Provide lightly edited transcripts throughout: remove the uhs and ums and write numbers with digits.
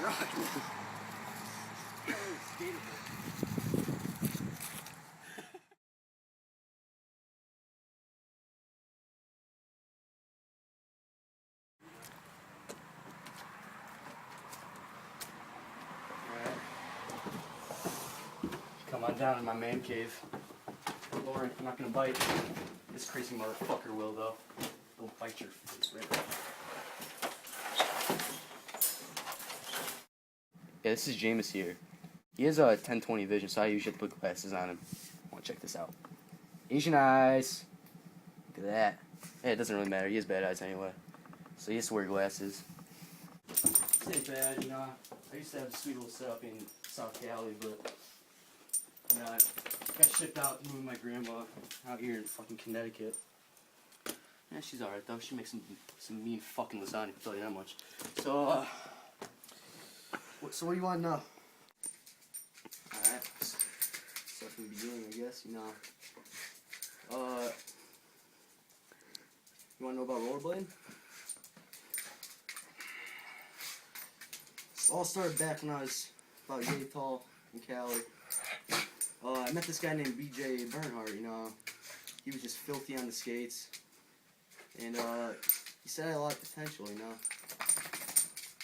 Come on down to my man cave. Lauren, I'm not gonna bite. This crazy motherfucker will, though. Don't bite your face right now. Yeah, this is Jameis here. He has a 10/20 vision, so I usually have to put glasses on him. I want to check this out. Asian eyes. Look at that. Hey, it doesn't really matter. He has bad eyes anyway. So he has to wear glasses. This ain't bad, you know. I used to have a sweet little setup in South Cali, but you know, I got shipped out to move my grandma out here in fucking Connecticut. Yeah, she's alright though. She makes some mean fucking lasagna, I can tell you that much. So, so what do you want to know? Alright. So from the beginning, I guess, you know. You want to know about rollerblading? This all started back when I was about yay tall in Cali. I met this guy named BJ Bernhardt, you know. He was just filthy on the skates. And he said I had a lot of potential, you know.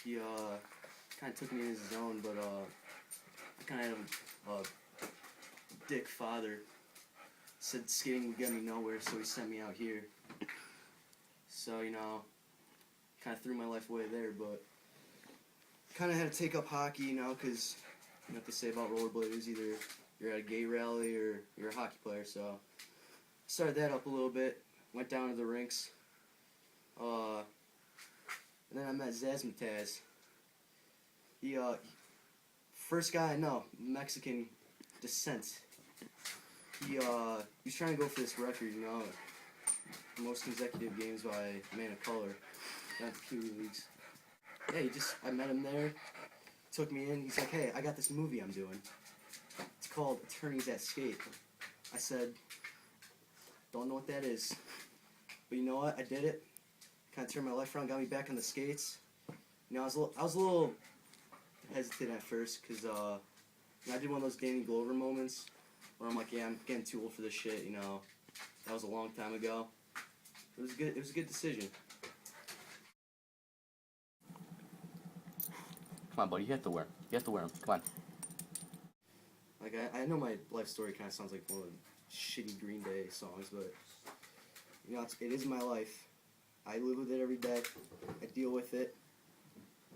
He kind of took me in his zone, but I kind of had a dick father. Said skating would get me nowhere, so he sent me out here. So, you know, kind of threw my life away there, but kind of had to take up hockey, you know, because you know what they say about rollerbladers, either you're at a gay rally or you're a hockey player, so started that up a little bit, went down to the rinks, and then I met Zazmataz. He, first guy I know, Mexican descent. He was trying to go for this record, you know, most consecutive games by a man of color, not the Pee Wee Leagues. Yeah, I met him there, took me in, he's like, hey, I got this movie I'm doing. It's called Attorneys at Skate. I said, don't know what that is. But you know what, I did it. Kind of turned my life around, got me back on the skates. You know, I was a little hesitant at first, because I did one of those Danny Glover moments, where I'm like, yeah, I'm getting too old for this shit, you know. That was a long time ago. It was a good decision. Come on, buddy, you have to wear them. You have to wear them. Come on. Like, I know my life story kind of sounds like one of the shitty Green Day songs, but, you know, it is my life. I live with it every day. I deal with it.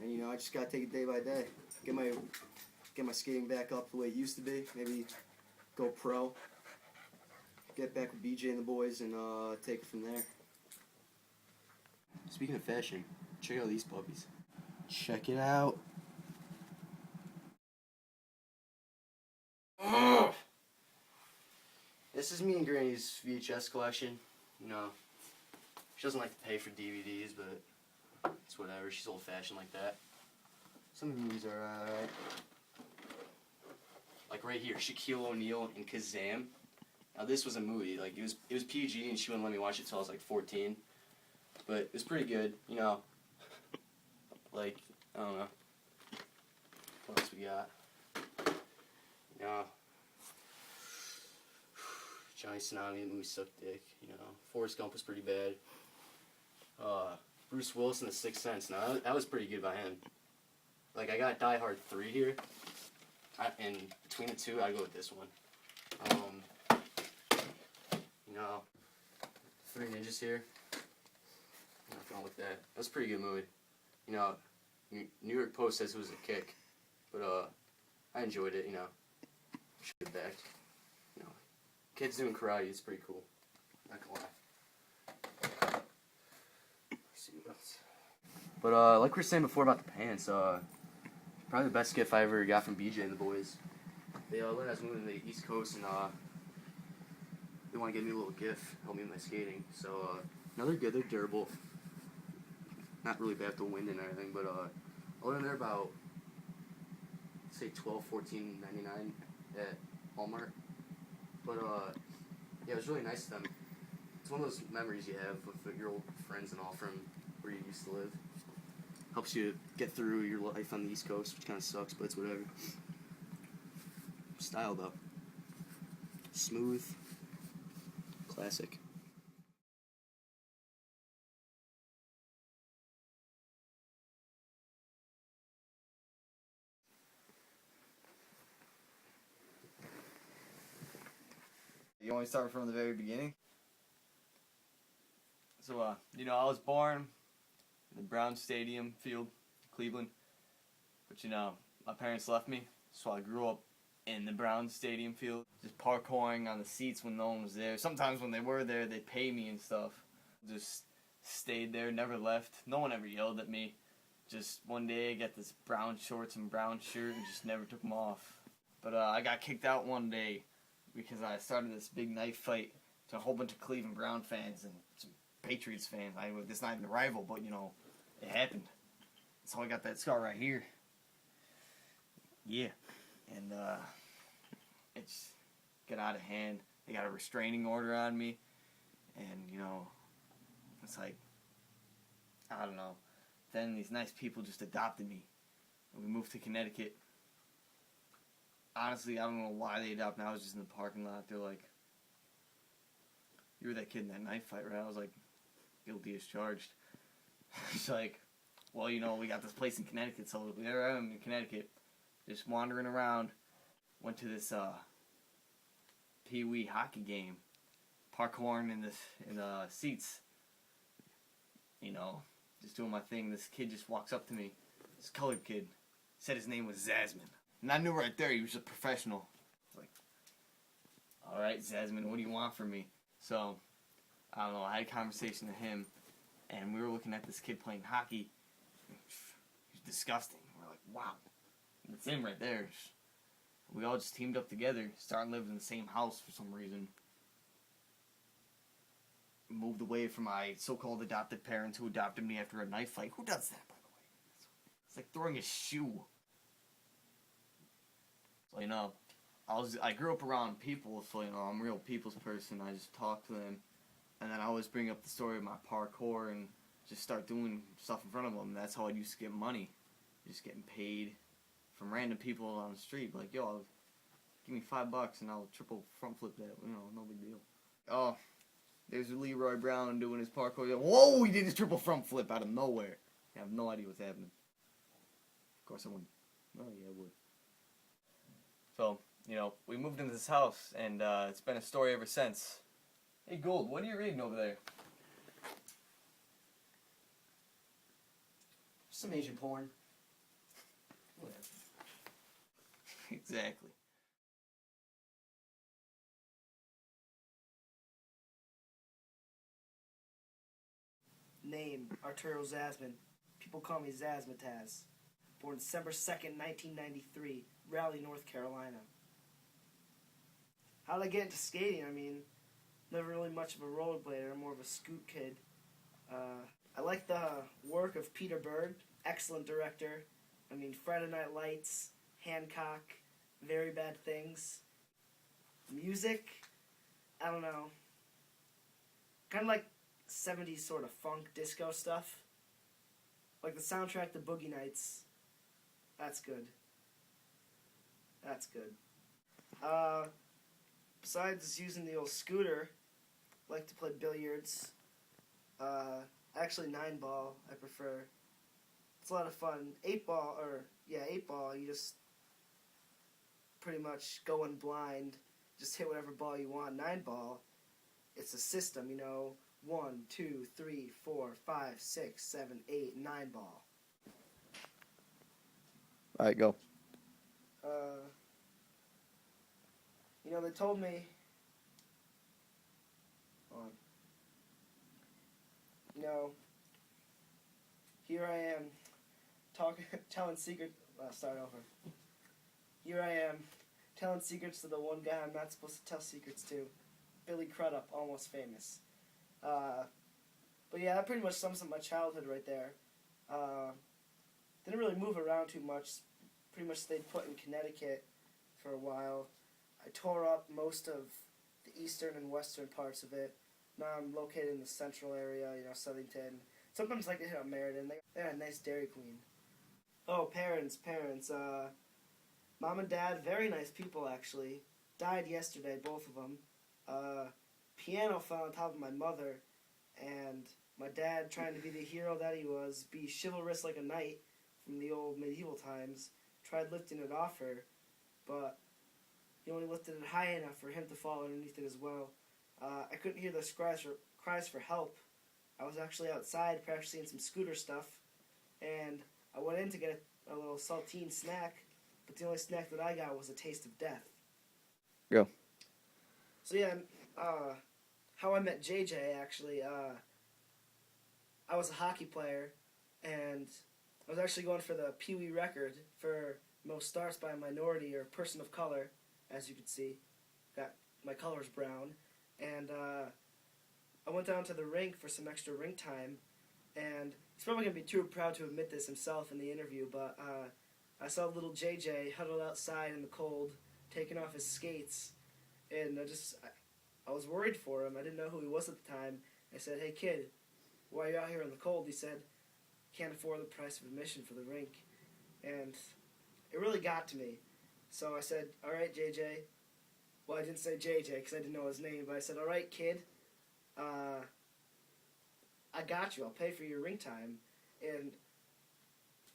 And, you know, I just gotta take it day by day. Get my skating back up the way it used to be. Maybe go pro. Get back with BJ and the boys and take it from there. Speaking of fashion, check out these puppies. Check it out. This is me and Granny's VHS collection. You know, she doesn't like to pay for DVDs, but it's whatever. She's old-fashioned like that. Some of these are alright. Like right here, Shaquille O'Neal and Kazam. Now this was a movie. Like it was PG, and she wouldn't let me watch it till I was like 14. But it was pretty good. You know, like I don't know. What else we got? You know, Johnny Tsunami, the movie sucked dick. You know, Forrest Gump was pretty bad. Bruce Willis in The Sixth Sense. Now that was pretty good by him. Like I got Die Hard 3 here, and between the two, I'd go with this one. You know, Three Ninjas here. Nothing wrong with that. That was a pretty good movie. You know, New York Post says it was a kick, but I enjoyed it. You know, should get back. You know, kids doing karate. It's pretty cool. Not gonna lie. Let's see what else. But like we were saying before about the pants, probably the best gift I ever got from BJ and the boys. They learned I was moving to the East Coast, and they want to give me a little gift, help me with my skating. So no, they're good. They're durable. Not really bad with the wind and everything, but I learned they're about say $12, $14.99 at Walmart. But yeah, it was really nice of them. It's one of those memories you have with your old friends and all from where you used to live. Helps you get through your life on the East Coast, which kind of sucks, but it's whatever. Style, though. Smooth. Classic. You want me to start from the very beginning? So, I was born in the Brown Stadium field, Cleveland. But, my parents left me, so I grew up in the Brown Stadium field. Just parkouring on the seats when no one was there. Sometimes when they were there, they'd pay me and stuff. Just stayed there, never left. No one ever yelled at me. Just one day I got this brown shorts and brown shirt and just never took them off. But I got kicked out one day because I started this big knife fight to a whole bunch of Cleveland Brown fans and some Patriots fans. It's not even a rival, but it happened. So I got that scar right here. Yeah, and it's got out of hand. They got a restraining order on me, and it's like, I don't know. Then these nice people just adopted me, and we moved to Connecticut. Honestly, I don't know why they adopted me. I was just in the parking lot. They're like, "You were that kid in that knife fight, right?" I was like, "Guilty as charged." It's like, well, we got this place in Connecticut, so there I am in Connecticut, just wandering around. Went to this pee-wee hockey game, parkouring in the seats. Just doing my thing. This kid just walks up to me. This colored kid. Said his name was Zasman. And I knew right there he was a professional. I was like, all right, Zasman, what do you want from me? So, I don't know, I had a conversation with him, and we were looking at this kid playing hockey. He's disgusting. We're like, wow, that's him right there. We all just teamed up together, started living in the same house for some reason. Moved away from my so-called adopted parents who adopted me after a knife fight. Who does that, by the way? It's like throwing a shoe. So, I grew up around people, so, I'm a real people's person. I just talk to them. And then I always bring up the story of my parkour and just start doing stuff in front of them. That's how I used to get money. Just getting paid from random people on the street. Like, yo, give me $5 and I'll triple front flip that. No big deal. Oh, there's Leroy Brown doing his parkour. Whoa, he did his triple front flip out of nowhere. I have no idea what's happening. Of course I wouldn't. Oh, yeah, I would. So, we moved into this house, and it's been a story ever since. Hey, Gold, what are you reading over there? Some Asian porn. Whatever. Exactly. Name, Arturo Zasman. People call me Zazmataz. Born December 2nd, 1993, Raleigh, North Carolina. How did I get into skating? Never really much of a rollerblader. I'm more of a scoot kid. I like the work of Peter Berg, excellent director. Friday Night Lights, Hancock, Very Bad Things. Music, I don't know. Kind of like 70s sort of funk disco stuff. Like the soundtrack to Boogie Nights. That's good. That's good. Besides using the old scooter, I like to play billiards. Actually 9-ball I prefer. It's a lot of fun. 8-ball, you just pretty much go in blind. Just hit whatever ball you want. 9-ball, it's a system, 1, 2, 3, 4, 5, 6, 7, 8, 9-ball. Alright, go. They told me, here I am, telling secrets, start over. Here I am, telling secrets to the one guy I'm not supposed to tell secrets to, Billy Crudup, Almost Famous. But yeah, that pretty much sums up my childhood right there. Didn't really move around too much, pretty much stayed put in Connecticut for a while. I tore up most of the eastern and western parts of it. Now I'm located in the central area, Southington. Sometimes I like to hit up Meriden. They got a nice Dairy Queen. Oh, parents. Mom and Dad, very nice people actually. Died yesterday, both of them. Piano fell on top of my mother, and my dad, trying to be the hero that he was, be chivalrous like a knight from the old medieval times, tried lifting it off her, but he only lifted it high enough for him to fall underneath it as well. I couldn't hear the cries for help. I was actually outside practicing some scooter stuff, and I went in to get a little saltine snack, but the only snack that I got was a taste of death. Go. So yeah, how I met JJ actually, I was a hockey player, and I was actually going for the Pee Wee record for most starts by a minority or person of color, as you can see. My color's brown, and I went down to the rink for some extra rink time, and he's probably going to be too proud to admit this himself in the interview, but I saw little JJ huddled outside in the cold, taking off his skates, and I was worried for him. I didn't know who he was at the time. I said, "Hey kid, why are you out here in the cold?" He said, "Can't afford the price of admission for the rink." And it really got to me. So I said, "All right, JJ." Well, I didn't say JJ because I didn't know his name, but I said, "All right, kid, I got you. I'll pay for your rink time." And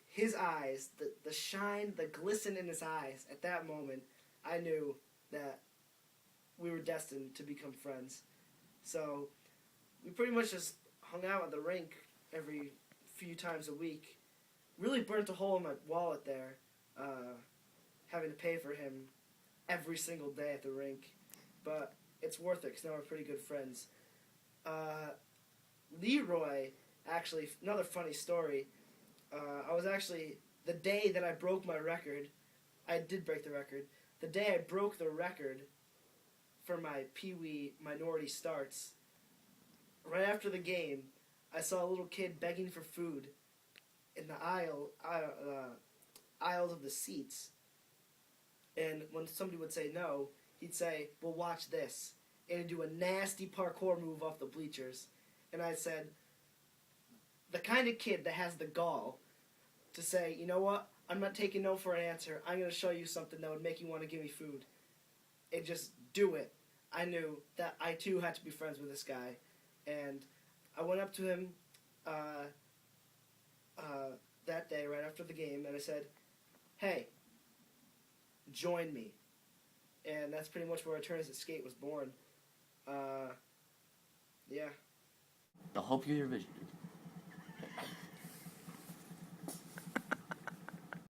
his eyes, the shine, the glisten in his eyes, at that moment, I knew that we were destined to become friends. So we pretty much just hung out at the rink every few times a week. Really burnt a hole in my wallet there, having to pay for him every single day at the rink. But it's worth it because now we're pretty good friends. Leroy, actually, another funny story. I was actually, the day that I broke my record, I did break the record. The day I broke the record for my Pee Wee minority starts, right after the game, I saw a little kid begging for food in the aisles of the seats. And when somebody would say no, he'd say, "Well, watch this," and he'd do a nasty parkour move off the bleachers. And I said, the kind of kid that has the gall to say, "You know what? I'm not taking no for an answer. I'm going to show you something that would make you want to give me food." And just do it. I knew that I too had to be friends with this guy. And I went up to him that day right after the game, and I said, "Hey, join me." And that's pretty much where Eternus at Skate was born. Yeah. The hope of your vision.